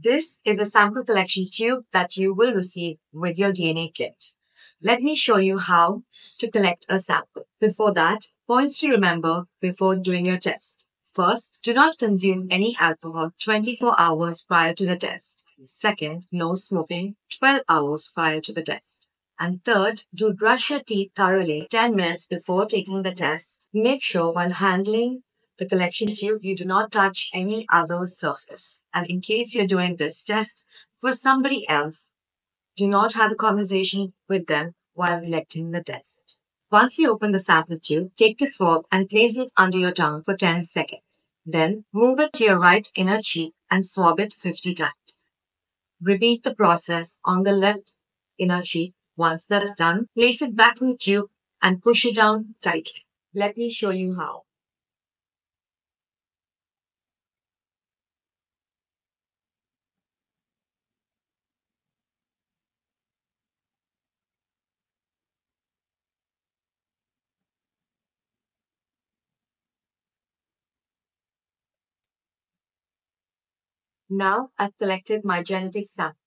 This is a sample collection tube that you will receive with your DNA kit. Let me show you how to collect a sample. Before that, points to remember before doing your test. First, do not consume any alcohol 24 hours prior to the test. Second, no smoking 12 hours prior to the test. And third, do brush your teeth thoroughly 10 minutes before taking the test. Make sure while handling the collection tube you do not touch any other surface. And in case you're doing this test for somebody else, do not have a conversation with them while collecting the test. Once you open the sample tube, take the swab and place it under your tongue for 10 seconds. Then move it to your right inner cheek and swab it 50 times. Repeat the process on the left inner cheek. Once that is done, place it back in the tube and push it down tightly. Let me show you how. Now I've collected my genetic sample.